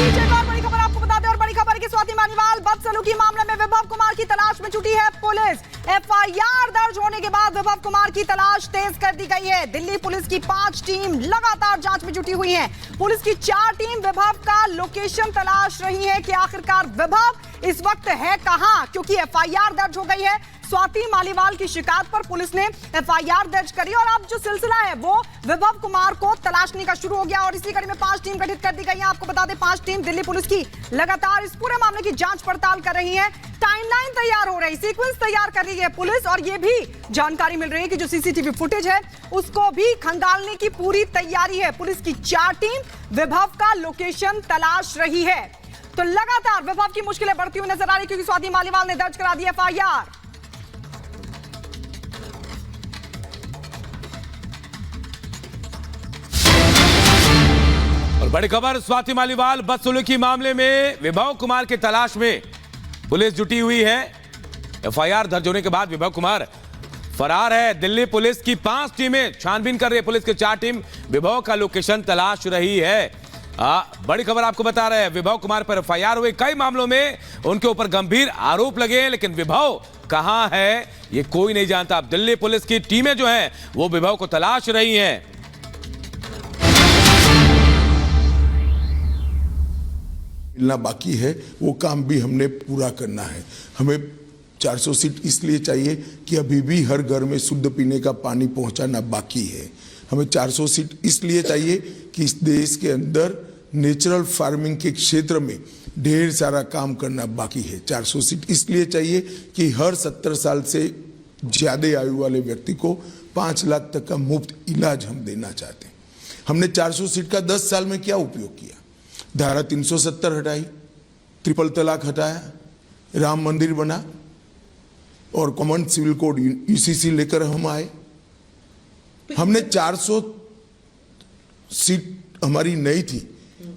बीच एक और बड़ी खबर आपको बता दें और बड़ी खबर की स्वाति मालीवाल बदसलूकी मामले में विभव कुमार की तलाश में जुटी है पुलिस। एफआईआर दर्ज होने के बाद विभव कुमार की तलाश तेज कर दी गई है। दिल्ली पुलिस की 5 टीम लगातार जांच में जुटी हुई है। पुलिस की 4 टीम विभव का लोकेशन तलाश रही है कि आखिरकार विभव इस वक्त है कहां, क्योंकि एफआईआर दर्ज हो गई है। स्वाति मालीवाल की शिकायत पर पुलिस ने एफआईआर दर्ज करी और अब जो सिलसिला है वो विभव कुमार को तलाशने का शुरू हो गया और इसी कड़ी में 5 टीम गठित कर दी गई है। आपको बता दें 5 टीम दिल्ली पुलिस की लगातार इस पूरे मामले की जांच पड़ताल कर रही है। टाइमलाइन तैयार हो रही, सीक्वेंस तैयार कर रही है पुलिस और ये भी जानकारी मिल रही है कि जो सीसीटीवी फुटेज है उसको भी खंगालने की पूरी तैयारी है। पुलिस की 4 टीम विभव का लोकेशन तलाश रही है। तो लगातार विभव की मुश्किलें बढ़ती हुई नजर आ रही क्योंकि स्वाति मालीवाल ने दर्ज करा दी एफआईआर। और बड़ी खबर, स्वाति मालीवाल बदसलूकी मामले में विभव कुमार की तलाश में पुलिस जुटी हुई है। एफआईआर दर्ज होने के बाद विभव कुमार फरार है। दिल्ली पुलिस की 5 टीमें छानबीन कर रही है। पुलिस की 4 टीम विभव का लोकेशन तलाश रही है। बड़ी खबर आपको बता रहे हैं, विभव कुमार पर एफआईआर हुई। कई मामलों में उनके ऊपर गंभीर आरोप लगे हैं, लेकिन विभव कहां है ये कोई नहीं जानता। अब दिल्ली पुलिस की टीमें जो हैं वो विभव को तलाश रही हैं। मिलना बाकी है, वो काम भी हमने पूरा करना है। हमें 400 सीट इसलिए चाहिए कि अभी भी हर घर में शुद्ध पीने का पानी पहुंचाना बाकी है। हमें 400 सीट इसलिए चाहिए कि इस देश के अंदर नेचुरल फार्मिंग के क्षेत्र में ढेर सारा काम करना बाकी है। 400 सीट इसलिए चाहिए कि हर 70 साल से ज़्यादा आयु वाले व्यक्ति को 5 लाख तक का मुफ्त इलाज हम देना चाहते हैं। हमने 400 सीट का 10 साल में क्या उपयोग किया? धारा 370 हटाई, ट्रिपल तलाक हटाया, राम मंदिर बना और कॉमन सिविल कोड यूसीसी लेकर हम आए। हमने 400 सीट हमारी नहीं थी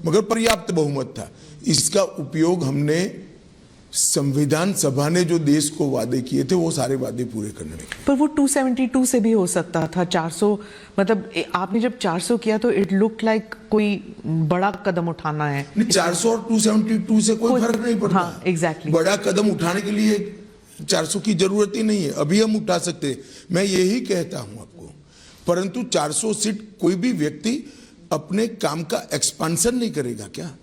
मगर पर्याप्त बहुमत था। इसका उपयोग हमने संविधान सभा ने जो देश को वादे किए थे वो सारे वादे पूरे करने में। पर वो 272 से भी हो सकता था। 400 मतलब आपने जब 400 किया तो इट लुक लाइक कोई बड़ा कदम उठाना है। 400 और 272 से कोई फर्क नहीं पड़ता। हाँ, एग्जैक्टली। बड़ा कदम उठाने के लिए 400 की जरूरत ही नहीं है, अभी हम उठा सकते हैं। मैं यही कहता हूं आपको, परंतु 400 सीट कोई भी व्यक्ति अपने काम का एक्सपांशन नहीं करेगा क्या?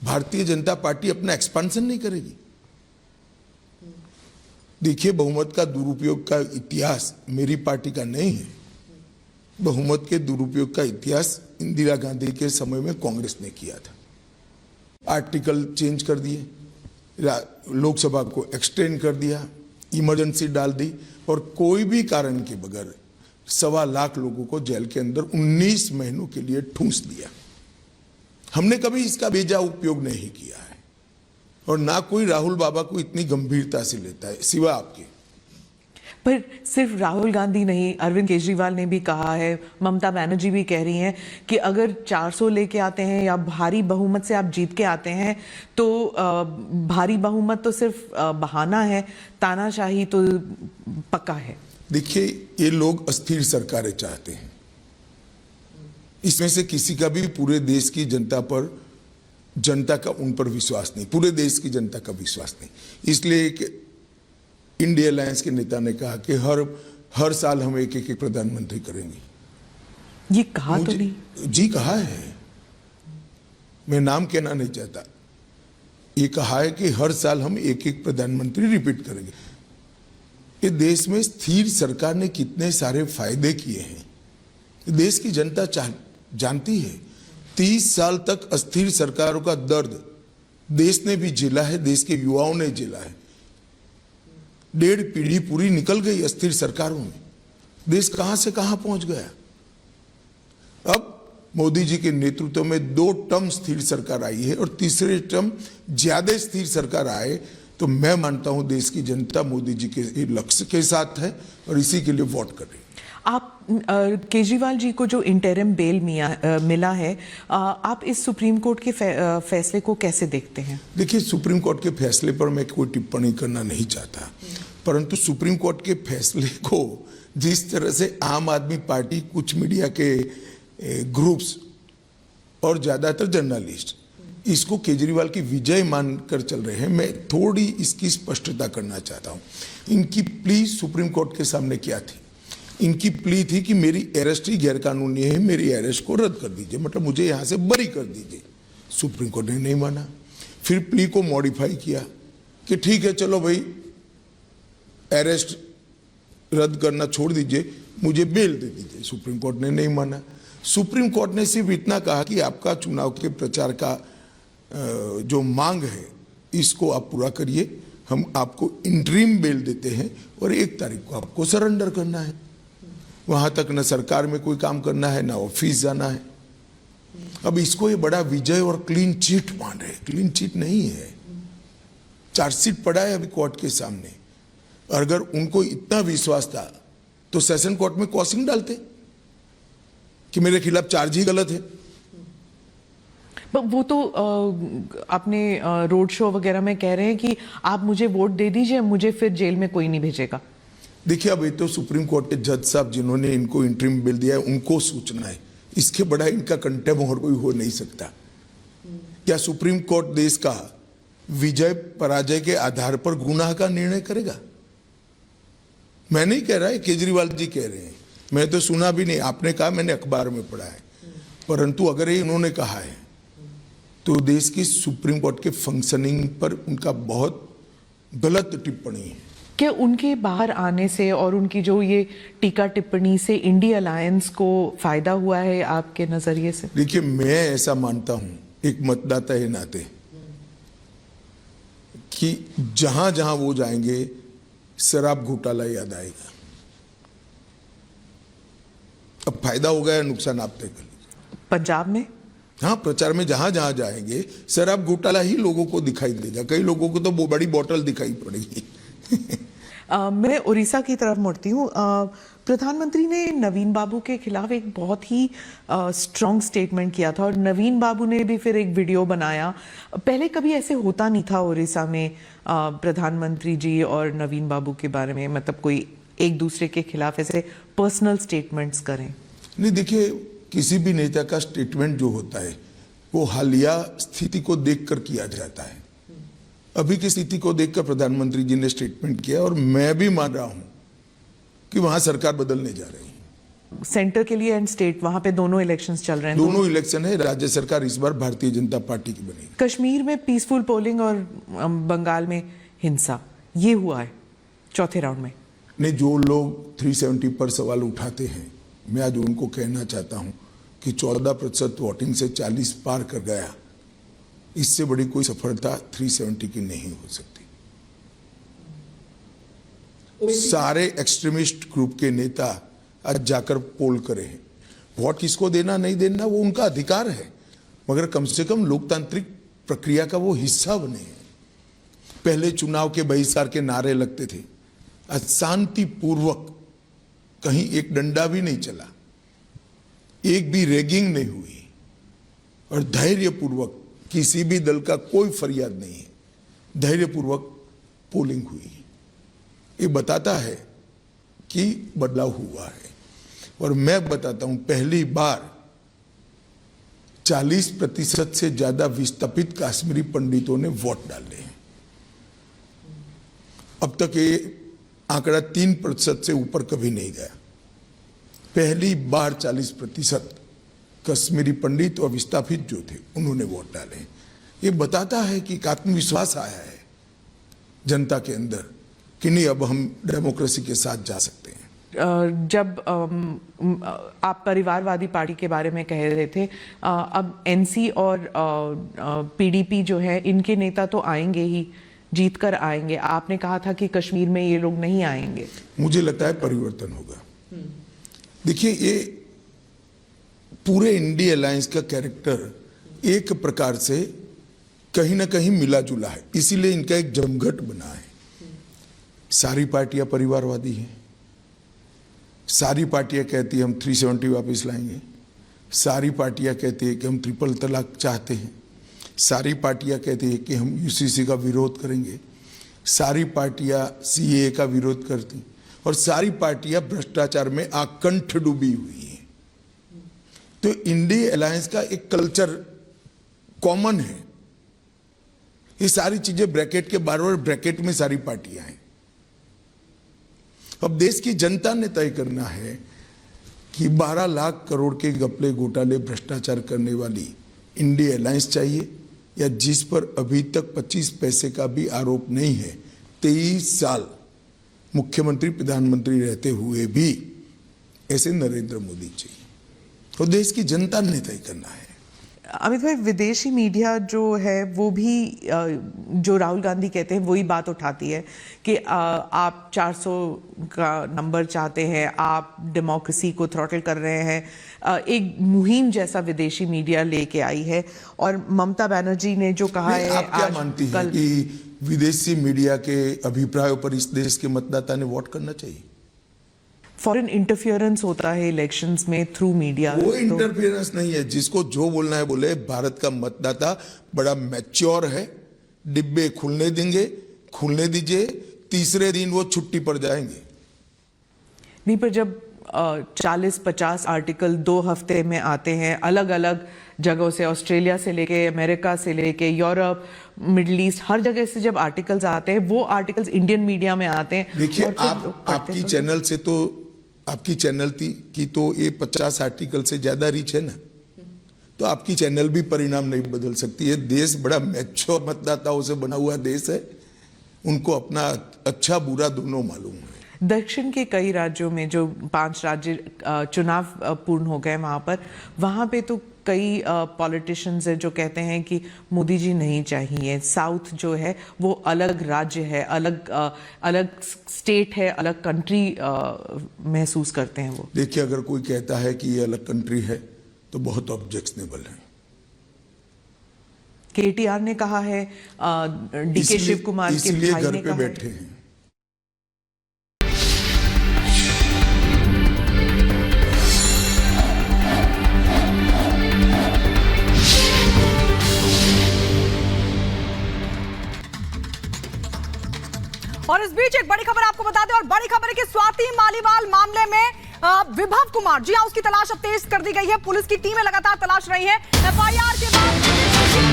भारतीय जनता पार्टी अपना एक्सपांशन नहीं करेगी? देखिए, बहुमत का दुरुपयोग का इतिहास मेरी पार्टी का नहीं है। बहुमत के दुरुपयोग का इतिहास इंदिरा गांधी के समय में कांग्रेस ने किया था। आर्टिकल चेंज कर दिए, लोकसभा को एक्सटेंड कर दिया, इमरजेंसी डाल दी और कोई भी कारण के बगैर 1.25 लाख लोगों को जेल के अंदर 19 महीनों के लिए ठूंस दिया। हमने कभी इसका बेजा उपयोग नहीं किया है और ना कोई राहुल बाबा को इतनी गंभीरता से लेता है सिवा आपके। पर सिर्फ राहुल गांधी नहीं, अरविंद केजरीवाल ने भी कहा है, ममता बनर्जी भी कह रही हैं कि अगर 400 लेके आते हैं या भारी बहुमत से आप जीत के आते हैं तो भारी बहुमत तो सिर्फ बहाना है, तानाशाही तो पक्का है। देखिए, ये लोग अस्थिर सरकारें चाहते हैं। इसमें से किसी का भी पूरे देश की जनता का उन पर विश्वास नहीं, पूरे देश की जनता का विश्वास नहीं। इसलिए इंडिया अलायंस के नेता ने कहा कि हर साल हम एक प्रधानमंत्री करेंगे। ये कहा तो नहीं? जी कहा है, मैं नाम कहना नहीं चाहता। ये कहा है कि हर साल हम एक प्रधानमंत्री रिपीट करेंगे। ये देश में स्थिर सरकार ने कितने सारे फायदे किए हैं देश की जनता जानती है। 30 साल तक अस्थिर सरकारों का दर्द देश ने भी झेला है, देश के युवाओं ने झेला है। 1.5 पीढ़ी पूरी निकल गई अस्थिर सरकारों में। देश कहां से कहां पहुंच गया। अब मोदी जी के नेतृत्व में 2 टर्म स्थिर सरकार आई है और तीसरे टर्म ज्यादा स्थिर सरकार आए तो मैं मानता हूं देश की जनता मोदी जी के लक्ष्य के साथ है और इसी के लिए वोट कर रही है। आप केजरीवाल जी को जो इंटरिम बेल मिला है, आप इस सुप्रीम कोर्ट के फैसले को कैसे देखते हैं? देखिए, सुप्रीम कोर्ट के फैसले पर मैं कोई टिप्पणी करना नहीं चाहता, परंतु सुप्रीम कोर्ट के फैसले को जिस तरह से आम आदमी पार्टी, कुछ मीडिया के ग्रुप्स और ज़्यादातर जर्नलिस्ट इसको केजरीवाल की विजय मानकर चल रहे हैं। मैं थोड़ी इसकी स्पष्टता करना चाहता हूं। इनकी प्ली सुप्रीम कोर्ट के सामने क्या थी? इनकी प्ली थी कि मेरी अरेस्ट ही गैरकानूनी है, मेरी अरेस्ट को रद्द कर दीजिए, मतलब मुझे यहां से बरी कर दीजिए। सुप्रीम कोर्ट ने नहीं माना। फिर प्ली को मॉडिफाई किया कि ठीक है चलो भाई अरेस्ट रद्द करना छोड़ दीजिए, मुझे बेल दे दीजिए। सुप्रीम कोर्ट ने नहीं माना। सुप्रीम कोर्ट ने सिर्फ इतना कहा कि आपका चुनाव के प्रचार का जो मांग है इसको आप पूरा करिए, हम आपको इंटरिम बेल देते हैं और 1 तारीख को आपको सरेंडर करना है। वहां तक न सरकार में कोई काम करना है, ना ऑफिस जाना है। अब इसको ये बड़ा विजय और क्लीन चिट मान रहे। क्लीन चिट नहीं है, चार्जशीट पड़ा है अभी कोर्ट के सामने। अगर उनको इतना विश्वास था तो सेशन कोर्ट में कॉसिंग डालते कि मेरे खिलाफ चार्ज ही गलत है। वो तो अपने रोड शो वगैरह में कह रहे हैं कि आप मुझे वोट दे दीजिए, मुझे फिर जेल में कोई नहीं भेजेगा। देखिए अब ये तो सुप्रीम कोर्ट के जज साहब जिन्होंने इनको इंटरिम बिल दिया है उनको सूचना है। इसके बड़ा इनका कंटेम और कोई हो नहीं सकता। क्या सुप्रीम कोर्ट देश का विजय पराजय के आधार पर गुनाह का निर्णय करेगा? मैं नहीं कह रहा है, केजरीवाल जी कह रहे हैं। मैं तो सुना भी नहीं, आपने कहा, मैंने अखबार में पढ़ा है। परंतु अगर ये इन्होंने कहा है तो देश की सुप्रीम कोर्ट के फंक्शनिंग पर उनका बहुत गलत टिप्पणी है। क्या उनके बाहर आने से और उनकी जो ये टीका टिप्पणी से इंडिया अलायंस को फायदा हुआ है आपके नजरिए से? देखिए मैं ऐसा मानता हूं एक मतदाता के नाते कि जहां जहां वो जाएंगे शराब घोटाला याद आएगा। अब फायदा हो गया या नुकसान आप तय कर लीजिए। पंजाब में हाँ, प्रचार में जहां जहां जाएंगे शराब घोटाला ही लोगों को दिखाई देगा। कई लोगों को तो वो बड़ी बोतल दिखाई पड़ेगी। मैं उड़ीसा की तरफ मुड़ती हूँ। प्रधानमंत्री ने नवीन बाबू के खिलाफ एक बहुत ही स्ट्रॉन्ग स्टेटमेंट किया था और नवीन बाबू ने भी फिर एक वीडियो बनाया। पहले कभी ऐसे होता नहीं था उड़ीसा में प्रधानमंत्री जी और नवीन बाबू के बारे में, मतलब कोई एक दूसरे के खिलाफ ऐसे पर्सनल स्टेटमेंट्स करें। नहीं, देखिए किसी भी नेता का स्टेटमेंट जो होता है वो हालिया स्थिति को देखकर किया जाता है। अभी की स्थिति को देखकर प्रधानमंत्री जी ने स्टेटमेंट किया और मैं भी मान रहा हूं कि वहां सरकार बदलने जा रही है। सेंटर के लिए एंड स्टेट, वहां पे दोनों इलेक्शंस चल रहे हैं। दोनों इलेक्शन है। राज्य सरकार इस बार भारतीय जनता पार्टी की बनेगी। कश्मीर में पीसफुल पोलिंग और बंगाल में हिंसा, ये हुआ है चौथे राउंड में। नहीं, जो लोग 370 पर सवाल उठाते हैं, मैं आज उनको कहना चाहता हूं कि 14% वोटिंग से 40 पार कर गया। इससे बड़ी कोई सफलता 370 की नहीं हो सकती। सारे एक्सट्रीमिस्ट ग्रुप के नेता आज जाकर पोल करे हैं। वोट किसको देना नहीं देना वो उनका अधिकार है, मगर कम से कम लोकतांत्रिक प्रक्रिया का वो हिस्सा बने हैं। पहले चुनाव के बहिष्कार के नारे लगते थे, आज शांतिपूर्वक कहीं एक डंडा भी नहीं चला, एक भी रैगिंग नहीं हुई और धैर्यपूर्वक किसी भी दल का कोई फरियाद नहीं है, धैर्यपूर्वक पोलिंग हुई। ये बताता है कि बदलाव हुआ है। और मैं बताता हूं पहली बार 40% से ज्यादा विस्थापित कश्मीरी पंडितों ने वोट डाले हैं। अब तक ये आंकड़ा 3% से ऊपर कभी नहीं गया। पहली बार 40% कश्मीरी पंडित और विस्थापित जो थे उन्होंने वोट डाले। ये बताता है कि एक आत्मविश्वास आया है जनता के अंदर कि नहीं, अब हम डेमोक्रेसी के साथ जा सकते हैं। जब आप परिवारवादी पार्टी के बारे में कह रहे थे, अब एनसी और पीडीपी जो है इनके नेता तो आएंगे ही, जीत कर आएंगे। आपने कहा था कि कश्मीर में ये लोग नहीं आएंगे। मुझे लगता है परिवर्तन होगा। देखिए, ये पूरे इंडिया अलायंस का कैरेक्टर एक प्रकार से कहीं ना कहीं मिला जुला है, इसीलिए इनका एक जमघट बना है। सारी पार्टियां परिवारवादी हैं, सारी पार्टियां कहती हैं हम 370 वापस लाएंगे, सारी पार्टियां कहती हैं कि हम ट्रिपल तलाक चाहते हैं, सारी पार्टियां कहती हैं कि हम यूसीसी का विरोध करेंगे, सारी पार्टियां सीएए का विरोध करती और सारी पार्टियां भ्रष्टाचार में आकंठ डूबी हुई हैं। तो इंडिया अलायंस का एक कल्चर कॉमन है ये सारी चीजें ब्रैकेट के बाहर और ब्रैकेट में सारी पार्टियां हैं। अब देश की जनता ने तय करना है कि 12 लाख करोड़ के घपले घोटाले भ्रष्टाचार करने वाली इंडिया अलायंस चाहिए या जिस पर अभी तक 25 पैसे का भी आरोप नहीं है, 23 साल मुख्यमंत्री प्रधानमंत्री रहते हुए भी ऐसे नरेंद्र मोदी चाहिए। तो देश की जनता ने तय करना है। अमित भाई, विदेशी मीडिया जो है वो भी जो राहुल गांधी कहते हैं वही बात उठाती है कि आप 400 का नंबर चाहते हैं, आप डेमोक्रेसी को थ्रॉटल कर रहे हैं। एक मुहिम जैसा विदेशी मीडिया लेके आई है और ममता बनर्जी ने जो कहा है, आप क्या मानती हैं कि विदेशी मीडिया के अभिप्रायों पर इस देश के मतदाता ने वोट करना चाहिए? फॉरेन इंटरफियरेंस होता है इलेक्शंस में थ्रू मीडिया। वो इंटरफियरेंस नहीं है, जिसको जो बोलना है बोले। भारत का मतदाता बड़ा मैच्योर है, डिब्बे खुलने दीजिए, तीसरे दिन वो छुट्टी पर जाएंगे। नहीं, पर जब 40-50 आर्टिकल 2 हफ्ते में आते हैं अलग अलग जगहों से, ऑस्ट्रेलिया से लेके अमेरिका से लेके यूरोप, मिडिल ईस्ट, हर जगह से जब आर्टिकल्स आते हैं वो आर्टिकल्स इंडियन मीडिया में आते हैं। देखिए, आपकी चैनल से तो आपकी चैनल की तो ये 50 आर्टिकल से ज्यादा रीच है ना, तो आपकी चैनल भी परिणाम नहीं बदल सकती है। देश बड़ा मैच्योर मतदाताओं से बना हुआ देश है, उनको अपना अच्छा बुरा दोनों मालूम है। दक्षिण के कई राज्यों में जो 5 राज्य चुनाव पूर्ण हो गए वहां पे तो कई पॉलिटिशियंस हैं जो कहते हैं कि मोदी जी नहीं चाहिए। साउथ जो है वो अलग राज्य है, अलग स्टेट है, अलग कंट्री महसूस करते हैं वो। देखिए, अगर कोई कहता है कि ये अलग कंट्री है तो बहुत ऑब्जेक्शनेबल है। केटीआर ने कहा है, डीके शिव कुमार के भाई ने कहा है, घर पे बैठे हैं। और इस बीच एक बड़ी खबर आपको बता दें, और बड़ी खबर है कि स्वाति मालीवाल मामले में विभव कुमार, जी हां, उसकी तलाश अब तेज कर दी गई है। पुलिस की टीमें लगातार तलाश रही हैं। एफआईआर के बाद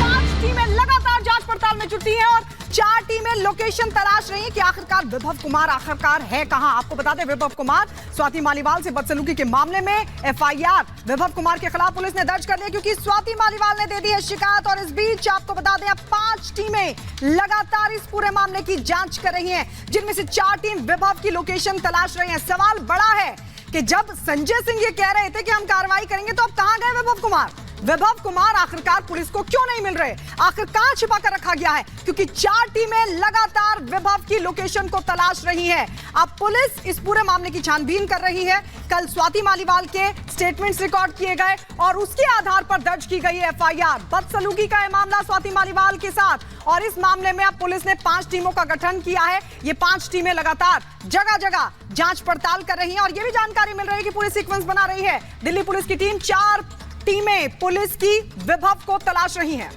5 टीमें लगातार जांच पड़ताल में जुटी हैं और 4 टीमें लोकेशन तलाश रही हैं कि आखिरकार विभव कुमार आखिरकार है कहां। आपको बता दें, विभव कुमार स्वाति मालीवाल से बदसलूकी के मामले में एफआईआर विभव कुमार के खिलाफ पुलिस ने दर्ज कर लिया क्योंकि स्वाति मालीवाल ने दे दी है शिकायत। और इस बीच आपको बता दें, अब 5 टीमें लगातार इस पूरे मामले की जांच कर रही हैं, जिनमें से 4 टीम विभव की लोकेशन तलाश रही हैं। सवाल बड़ा है कि जब संजय सिंह ये कह रहे थे कि हम कार्रवाई करेंगे, तो अब कहां गए विभव कुमार? विभव कुमार आखिरकार पुलिस को क्यों नहीं मिल रहे? आखिर कहां छिपा कर रखा गया है? क्योंकि 4 टीमें लगातार विभव की लोकेशन को तलाश रही है। अब पुलिस इस पूरे मामले की छानबीन कर रही है। कल स्वाति मालीवाल के स्टेटमेंट्स रिकॉर्ड किए गए और उसके आधार पर दर्ज की गई एफआईआर। बदसलूकी का यह मामला स्वाति मालीवाल के साथ, और इस मामले में अब पुलिस ने 5 टीमों का गठन किया है। ये 5 टीमें लगातार जगह जगह जांच पड़ताल कर रही हैं और यह भी जानकारी मिल रही है कि पूरी सीक्वेंस बना रही है। दिल्ली पुलिस की टीम, 4 टीमें पुलिस की विभव को तलाश रही हैं।